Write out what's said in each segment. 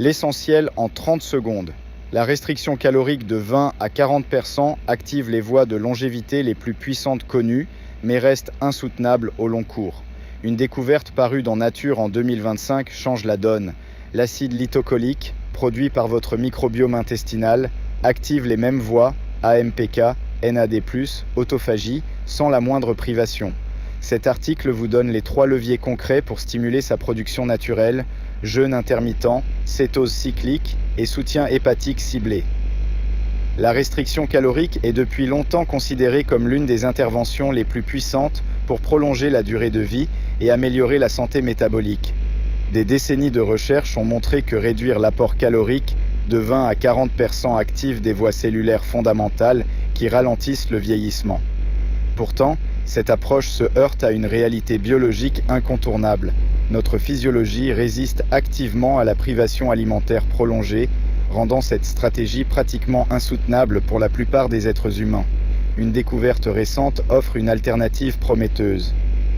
L'essentiel en 30 secondes. La restriction calorique de 20 à 40% active les voies de longévité les plus puissantes connues, mais reste insoutenable au long cours. Une découverte parue dans Nature en 2025 change la donne. L'acide lithocolique, produit par votre microbiome intestinal, active les mêmes voies, AMPK, NAD+, autophagie, sans la moindre privation. Cet article vous donne les 3 leviers concrets pour stimuler sa production naturelle: jeûne intermittent, cétose cyclique et soutien hépatique ciblé. La restriction calorique est depuis longtemps considérée comme l'une des interventions les plus puissantes pour prolonger la durée de vie et améliorer la santé métabolique. Des décennies de recherche ont montré que réduire l'apport calorique de 20 à 40% active des voies cellulaires fondamentales qui ralentissent le vieillissement. Pourtant, cette approche se heurte à une réalité biologique incontournable. Notre physiologie résiste activement à la privation alimentaire prolongée, rendant cette stratégie pratiquement insoutenable pour la plupart des êtres humains. Une découverte récente offre une alternative prometteuse.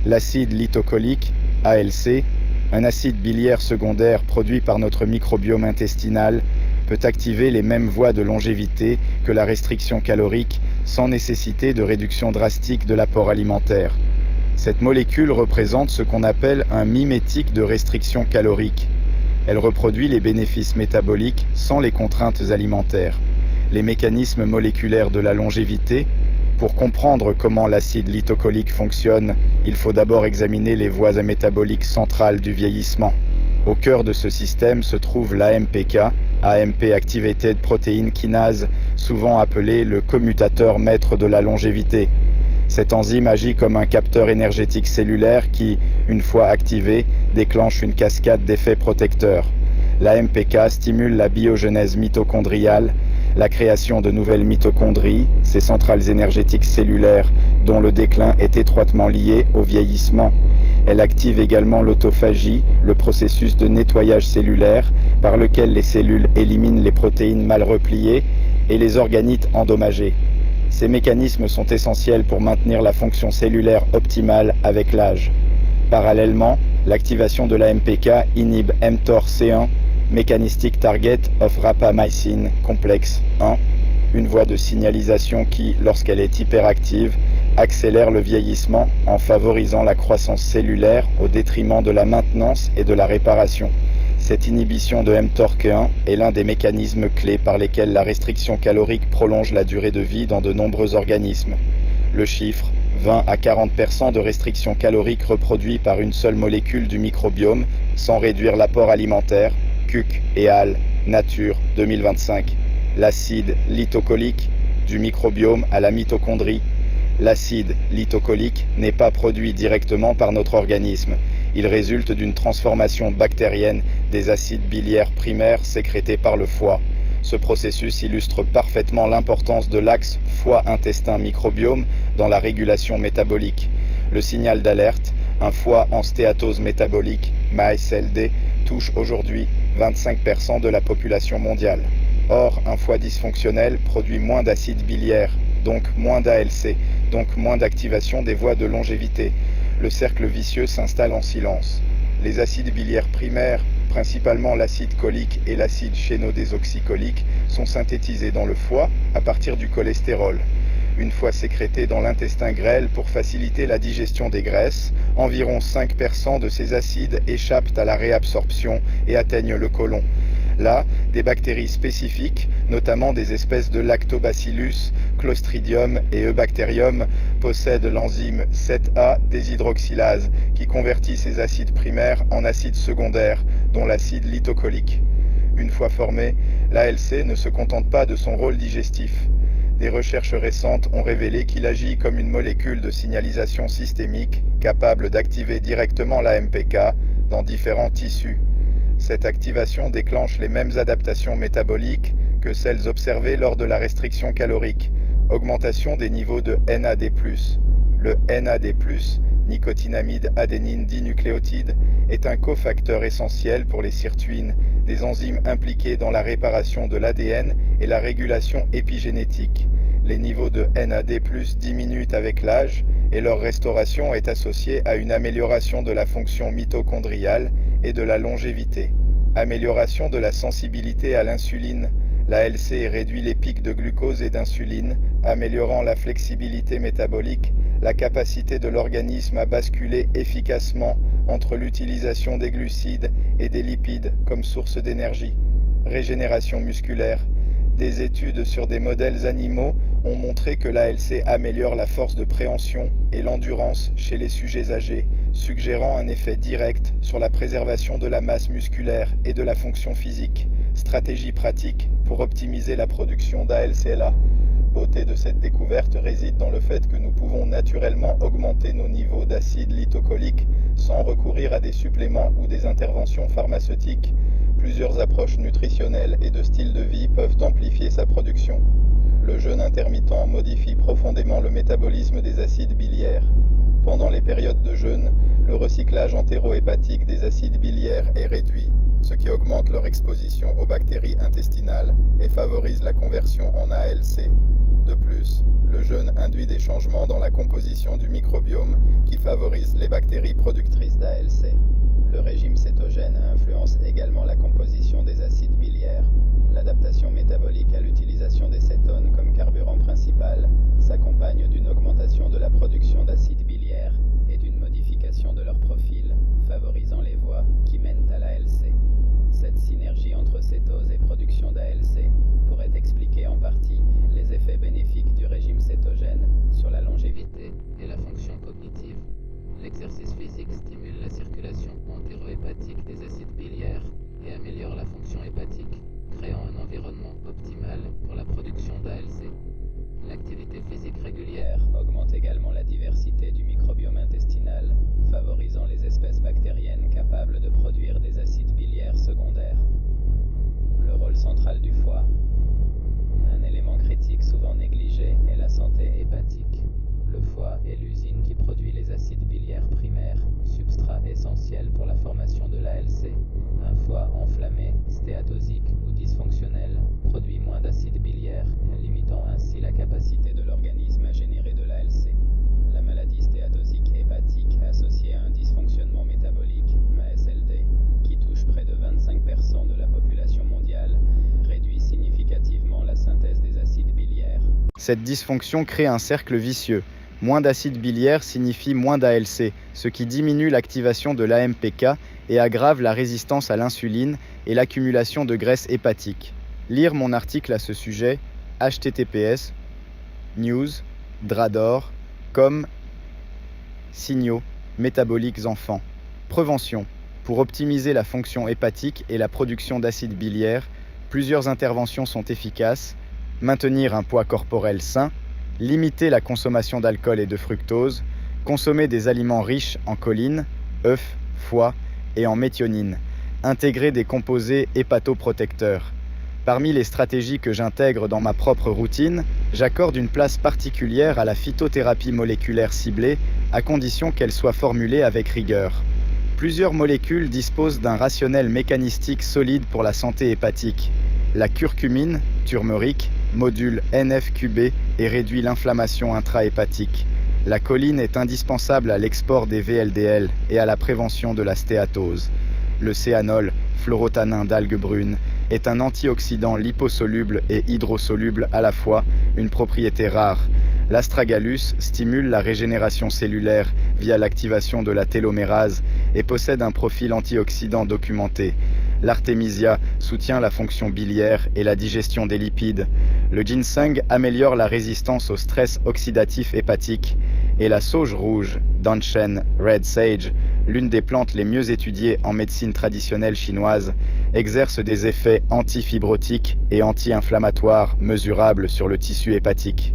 L'acide lithocolique, ALC, un acide biliaire secondaire produit par notre microbiome intestinal, peut activer les mêmes voies de longévité que la restriction calorique sans nécessité de réduction drastique de l'apport alimentaire. Cette molécule représente ce qu'on appelle un mimétique de restriction calorique. Elle reproduit les bénéfices métaboliques sans les contraintes alimentaires. Les mécanismes moléculaires de la longévité. Pour comprendre comment l'acide lithocolique fonctionne, il faut d'abord examiner les voies métaboliques centrales du vieillissement. Au cœur de ce système se trouve l'AMPK, AMP Activated Protein Kinase, souvent appelé le commutateur maître de la longévité. Cette enzyme agit comme un capteur énergétique cellulaire qui, une fois activé, déclenche une cascade d'effets protecteurs. L'AMPK stimule la biogenèse mitochondriale, la création de nouvelles mitochondries, ces centrales énergétiques cellulaires dont le déclin est étroitement lié au vieillissement. Elle active également l'autophagie, le processus de nettoyage cellulaire par lequel les cellules éliminent les protéines mal repliées et les organites endommagés. Ces mécanismes sont essentiels pour maintenir la fonction cellulaire optimale avec l'âge. Parallèlement, l'activation de l'AMPK inhibe mTOR-C1, Mechanistic Target of Rapamycin Complex 1, une voie de signalisation qui, lorsqu'elle est hyperactive, accélère le vieillissement en favorisant la croissance cellulaire au détriment de la maintenance et de la réparation. Cette inhibition de mTORC1 est l'un des mécanismes clés par lesquels la restriction calorique prolonge la durée de vie dans de nombreux organismes. Le chiffre 20 à 40% de restriction calorique reproduit par une seule molécule du microbiome sans réduire l'apport alimentaire, Cook et al. Nature 2025. L'acide lithocolique du microbiome à la mitochondrie. L'acide lithocolique n'est pas produit directement par notre organisme. Il résulte d'une transformation bactérienne des acides biliaires primaires sécrétés par le foie. Ce processus illustre parfaitement l'importance de l'axe foie-intestin-microbiome dans la régulation métabolique. Le signal d'alerte, un foie en stéatose métabolique, MASLD, touche aujourd'hui 25% de la population mondiale. Or, un foie dysfonctionnel produit moins d'acide biliaire, donc moins d'ALC, donc moins d'activation des voies de longévité. Le cercle vicieux s'installe en silence. Les acides biliaires primaires, principalement l'acide cholique et l'acide chénodésoxycholique, sont synthétisés dans le foie à partir du cholestérol. Une fois sécrétés dans l'intestin grêle pour faciliter la digestion des graisses, environ 5% de ces acides échappent à la réabsorption et atteignent le côlon. Là, des bactéries spécifiques, notamment des espèces de Lactobacillus, Clostridium et Eubacterium, possèdent l'enzyme 7A déshydroxylase qui convertit ces acides primaires en acides secondaires, dont l'acide lithocolique. Une fois formé, l'ALC ne se contente pas de son rôle digestif. Des recherches récentes ont révélé qu'il agit comme une molécule de signalisation systémique capable d'activer directement l'AMPK dans différents tissus. Cette activation déclenche les mêmes adaptations métaboliques que celles observées lors de la restriction calorique, augmentation des niveaux de NAD+. Le NAD+, nicotinamide adénine dinucléotide, est un cofacteur essentiel pour les sirtuines, des enzymes impliquées dans la réparation de l'ADN et la régulation épigénétique. Les niveaux de NAD+ diminuent avec l'âge et leur restauration est associée à une amélioration de la fonction mitochondriale et de la longévité. Amélioration de la sensibilité à l'insuline. L'ALC réduit les pics de glucose et d'insuline, améliorant la flexibilité métabolique, la capacité de l'organisme à basculer efficacement entre l'utilisation des glucides et des lipides comme source d'énergie. Régénération musculaire. Des études sur des modèles animaux ont montré que l'ALC améliore la force de préhension et l'endurance chez les sujets âgés, suggérant un effet direct sur la préservation de la masse musculaire et de la fonction physique. Stratégie pratique pour optimiser la production d'ALCLA. Beauté de cette découverte réside dans le fait que nous pouvons naturellement augmenter nos niveaux d'acide lithocholique sans recourir à des suppléments ou des interventions pharmaceutiques. Plusieurs approches nutritionnelles et de style de vie peuvent amplifier sa production. Le jeûne intermittent modifie profondément le métabolisme des acides biliaires. Pendant les périodes de jeûne, le recyclage entéro-hépatique des acides biliaires est réduit, ce qui augmente leur exposition aux bactéries intestinales et favorise la conversion en ALC. De plus, le jeûne induit des changements dans la composition du microbiome qui favorisent les bactéries productrices d'ALC. Le régime cétogène influence également la composition des acides biliaires. L'adaptation métabolique à l'utilisation des cétones comme carburant principal s'accompagne d'une augmentation de la production d'acides biliaires et d'une modification de leur profil, favorisant les voies qui mènent à l'ALC. Cette synergie entre cétose et production d'ALC pourrait expliquer en partie les effets bénéfiques du régime cétogène sur la longévité et la fonction cognitive. L'exercice physique stimule la circulation entéro-hépatique des acides biliaires et améliore la fonction hépatique, créant un environnement optimal pour la production d'ALC. L'activité physique régulière augmente également la diversité du microbiome intestinal, favorisant les espèces bactériennes capables de produire des acides biliaires secondaires. Le rôle central du foie. Un élément critique souvent négligé est la santé hépatique. Le foie est l'usine qui produit les acides biliaires primaires, substrat essentiel pour la formation de l'ALC. Un foie enflammé, stéatosique ou dysfonctionnel produit moins d'acides biliaires, limitant ainsi la capacité de l'organisme à générer de l'ALC. La maladie stéatosique hépatique associée à un dysfonctionnement métabolique, MASLD, qui touche près de 25% de la population mondiale, réduit significativement la synthèse des acides biliaires. Cette dysfonction crée un cercle vicieux. Moins d'acides biliaires signifie moins d'ALC, ce qui diminue l'activation de l'AMPK et aggrave la résistance à l'insuline et l'accumulation de graisse hépatique. Lire mon article à ce sujet, https news.drador.com. Signaux métaboliques enfants. Prévention. Pour optimiser la fonction hépatique et la production d'acides biliaires, plusieurs interventions sont efficaces. Maintenir un poids corporel sain, limiter la consommation d'alcool et de fructose, consommer des aliments riches en choline, œufs, foie et en méthionine, intégrer des composés hépatoprotecteurs. Parmi les stratégies que j'intègre dans ma propre routine, j'accorde une place particulière à la phytothérapie moléculaire ciblée, à condition qu'elle soit formulée avec rigueur. Plusieurs molécules disposent d'un rationnel mécanistique solide pour la santé hépatique. La curcumine, turmeric, module NF-QB et réduit l'inflammation intrahépatique. La choline est indispensable à l'export des VLDL et à la prévention de la stéatose. Le céanol, fluorotanin d'algues brunes, est un antioxydant liposoluble et hydrosoluble à la fois, une propriété rare. L'astragalus stimule la régénération cellulaire via l'activation de la télomérase et possède un profil antioxydant documenté. L'artémisia soutient la fonction biliaire et la digestion des lipides. Le ginseng améliore la résistance au stress oxydatif hépatique. Et la sauge rouge, Danshen Red Sage, l'une des plantes les mieux étudiées en médecine traditionnelle chinoise, exerce des effets antifibrotiques et anti-inflammatoires mesurables sur le tissu hépatique.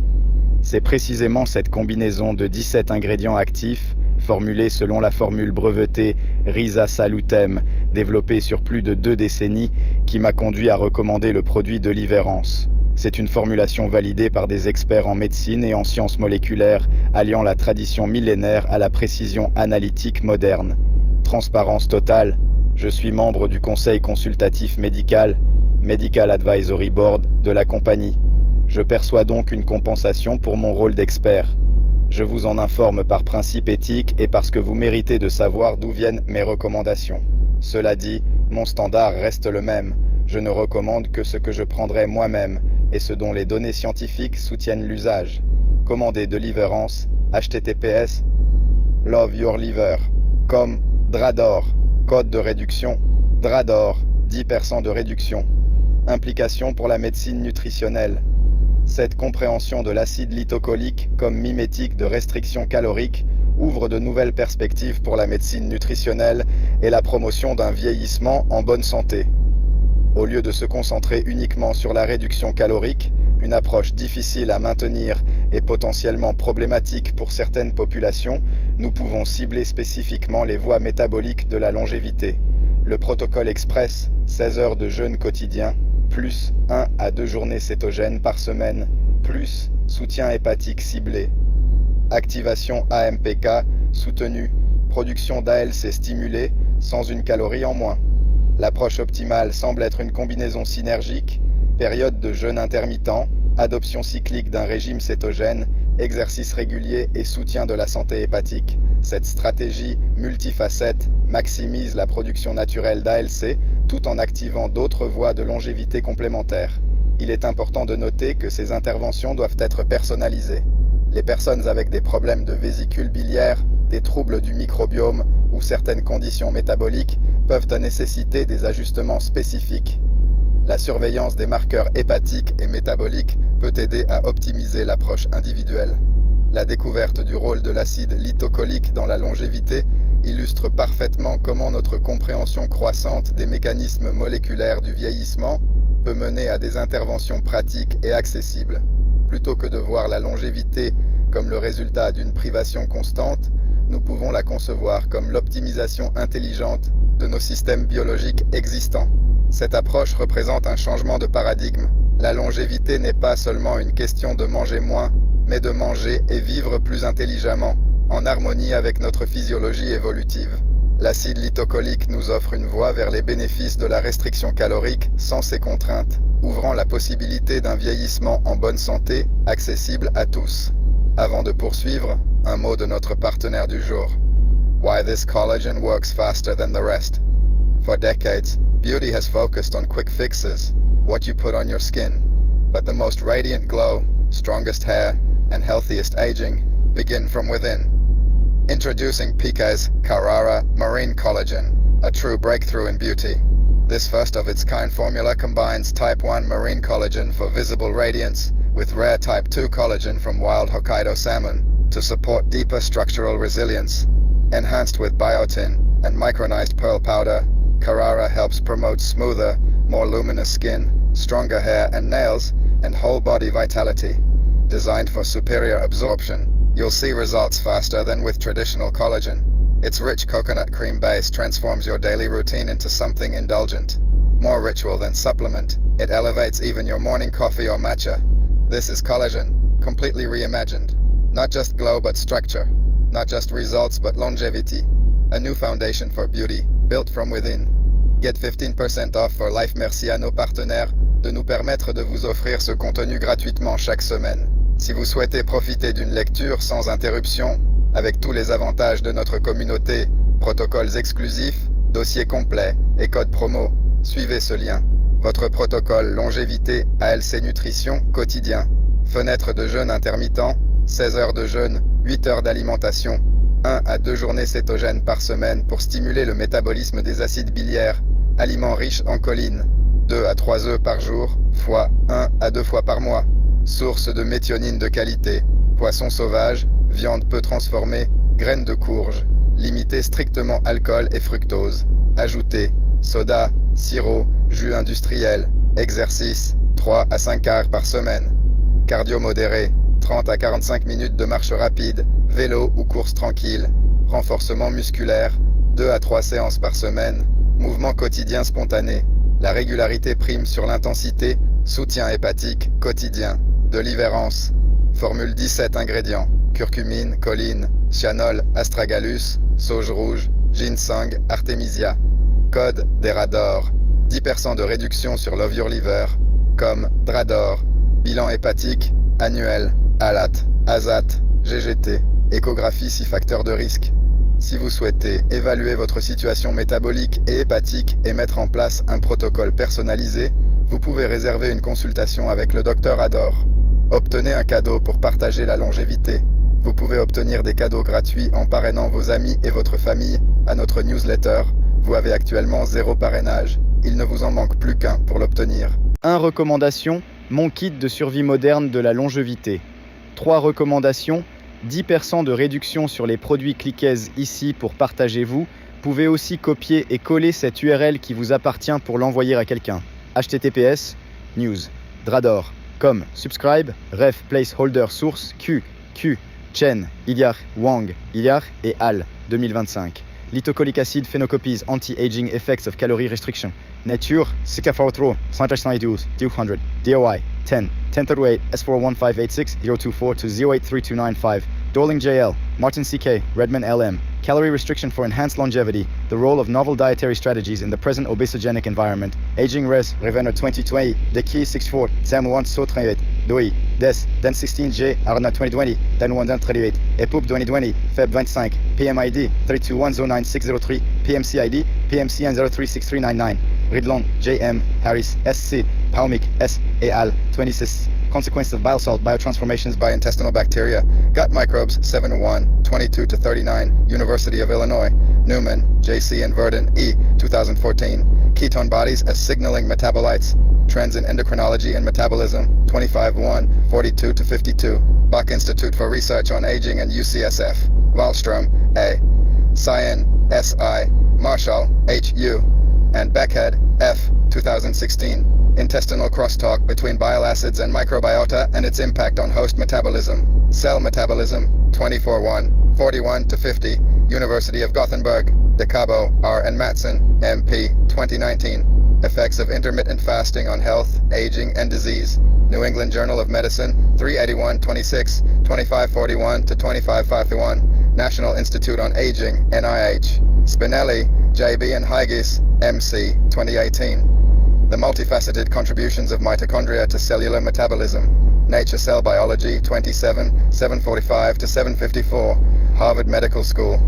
C'est précisément cette combinaison de 17 ingrédients actifs, formulés selon la formule brevetée Risa Salutem, développée sur plus de 2 décennies, qui m'a conduit à recommander le produit de Deliverance. C'est une formulation validée par des experts en médecine et en sciences moléculaires, alliant la tradition millénaire à la précision analytique moderne. Transparence totale. Je suis membre du conseil consultatif médical, Medical Advisory Board, de la compagnie. Je perçois donc une compensation pour mon rôle d'expert. Je vous en informe par principe éthique et parce que vous méritez de savoir d'où viennent mes recommandations. Cela dit, mon standard reste le même. Je ne recommande que ce que je prendrai moi-même et ce dont les données scientifiques soutiennent l'usage. Commandez Deliverance, https Love Your Liver, comme Drador, code de réduction, Drador, 10% de réduction. Implication pour la médecine nutritionnelle. Cette compréhension de l'acide lithocolique comme mimétique de restriction calorique ouvre de nouvelles perspectives pour la médecine nutritionnelle et la promotion d'un vieillissement en bonne santé. Au lieu de se concentrer uniquement sur la réduction calorique, une approche difficile à maintenir et potentiellement problématique pour certaines populations, nous pouvons cibler spécifiquement les voies métaboliques de la longévité. Le protocole express, 16 heures de jeûne quotidien, plus 1 à 2 journées cétogènes par semaine, plus soutien hépatique ciblé. Activation AMPK soutenue, production d'ALC stimulée sans une calorie en moins. L'approche optimale semble être une combinaison synergique, période de jeûne intermittent, adoption cyclique d'un régime cétogène, exercice régulier et soutien de la santé hépatique. Cette stratégie multifacette maximise la production naturelle d'ALC tout en activant d'autres voies de longévité complémentaires. Il est important de noter que ces interventions doivent être personnalisées. Les personnes avec des problèmes de vésicule biliaire, des troubles du microbiome ou certaines conditions métaboliques peuvent nécessiter des ajustements spécifiques. La surveillance des marqueurs hépatiques et métaboliques peut aider à optimiser l'approche individuelle. La découverte du rôle de l'acide lithocolique dans la longévité illustre parfaitement comment notre compréhension croissante des mécanismes moléculaires du vieillissement peut mener à des interventions pratiques et accessibles. Plutôt que de voir la longévité comme le résultat d'une privation constante, nous pouvons la concevoir comme l'optimisation intelligente de nos systèmes biologiques existants. Cette approche représente un changement de paradigme. La longévité n'est pas seulement une question de manger moins, mais de manger et vivre plus intelligemment, en harmonie avec notre physiologie évolutive. L'acide lithocolique nous offre une voie vers les bénéfices de la restriction calorique sans ces contraintes, ouvrant la possibilité d'un vieillissement en bonne santé, accessible à tous. Avant de poursuivre, un mot de notre partenaire du jour. Why this collagen works faster than the rest. For decades, beauty has focused on quick fixes, what you put on your skin. But the most radiant glow, strongest hair, and healthiest aging begin from within. Introducing Pika's Carrara Marine Collagen, a true breakthrough in beauty. This first-of-its-kind formula combines Type 1 marine collagen for visible radiance with rare Type 2 collagen from wild Hokkaido salmon to support deeper structural resilience. Enhanced with biotin and micronized pearl powder, Carrara helps promote smoother, more luminous skin, stronger hair and nails, and whole body vitality. Designed for superior absorption, you'll see results faster than with traditional collagen. Its rich coconut cream base transforms your daily routine into something indulgent. More ritual than supplement, it elevates even your morning coffee or matcha. This is collagen, completely reimagined. Not just glow but structure. Not just results but longevity. A new foundation for beauty, built from within. Get 15% off for life. Merci à nos partenaires de nous permettre de vous offrir ce contenu gratuitement chaque semaine. Si vous souhaitez profiter d'une lecture sans interruption, avec tous les avantages de notre communauté, protocoles exclusifs, dossiers complets et codes promo, suivez ce lien. Votre protocole longévité ALC Nutrition quotidien. Fenêtre de jeûne intermittent, 16 heures de jeûne, 8 heures d'alimentation, 1 à 2 journées cétogènes par semaine pour stimuler le métabolisme des acides biliaires, aliments riches en choline, 2 à 3 œufs par jour, fois 1 à 2 fois par mois, source de méthionine de qualité, poissons sauvages, viande peu transformée, graines de courge, limité strictement alcool et fructose, ajouté, soda, sirop, jus industriel, exercice, 3 à 5 heures par semaine, cardio modéré, 30 à 45 minutes de marche rapide, vélo ou course tranquille, renforcement musculaire, 2 à 3 séances par semaine, mouvement quotidien spontané, la régularité prime sur l'intensité, soutien hépatique quotidien, Deliverance, formule 17 ingrédients, curcumine, choline, cyanol, astragalus, sauge rouge, ginseng, artémisia, code Derador, 10% de réduction sur Love Your Liver, comme Drador, bilan hépatique, annuel, ALAT, ASAT, GGT, échographie 6 facteurs de risque, Si vous souhaitez évaluer votre situation métabolique et hépatique et mettre en place un protocole personnalisé, vous pouvez réserver une consultation avec le Dr Ador. Obtenez un cadeau pour partager la longévité. Vous pouvez obtenir des cadeaux gratuits en parrainant vos amis et votre famille à notre newsletter. Vous avez actuellement 0 parrainage. Il ne vous en manque plus qu'un pour l'obtenir. 1 recommandation, mon kit de survie moderne de la longévité. 3 recommandations, 10% de réduction sur les produits Clickez ici pour partager vous. Pouvez aussi copier et coller cette URL qui vous appartient pour l'envoyer à quelqu'un. https news drador com subscribe ref placeholder source q Chen Ilyar Wang Ilyar et Al 2025. Lithocolic acid phénocopies anti-aging effects of calorie restriction. Nature, Sikafotro, 192, 200, DOI, 10, 1038, S41586, 024 to 083295, Dorling JL, Martin CK, Redman LM. Calorie restriction for enhanced longevity, the role of novel dietary strategies in the present obesogenic environment. Aging Res, Revenor 2020, Deki 64, Sam1 So 38, Doi, Des, Den 16J, Arna 2020, Den 1 38, EPUB 2020, Feb 25, PMID 321099603, PMCID, PMCN 036399, Ridlon, JM, Harris, SC, Palmic, S, et al. 26. Consequences of bile salt biotransformations by intestinal bacteria. Gut microbes 701, 22 to 39, University of Illinois. Newman, JC and Verdon, E. 2014. Ketone bodies as signaling metabolites. Trends in endocrinology and metabolism. 25-1, 42 to 52. Bach Institute for Research on Aging and UCSF. Wallstrom, A. Cyan, S.I. Marshall, H.U. and Beckhead, F. 2016. Intestinal crosstalk between bile acids and microbiota and its impact on host metabolism. Cell metabolism, 24-1, 41 to 50, University of Gothenburg. De Cabo, R. and Matson, MP, 2019. Effects of intermittent fasting on health, aging, and disease. New England Journal of Medicine, 381-26, 2541 to 2551. National Institute on Aging, NIH. Spinelli, J.B. and Hygis, MC, 2018. The multifaceted contributions of mitochondria to cellular metabolism. Nature Cell Biology, 27, 745 to 754. Harvard Medical School.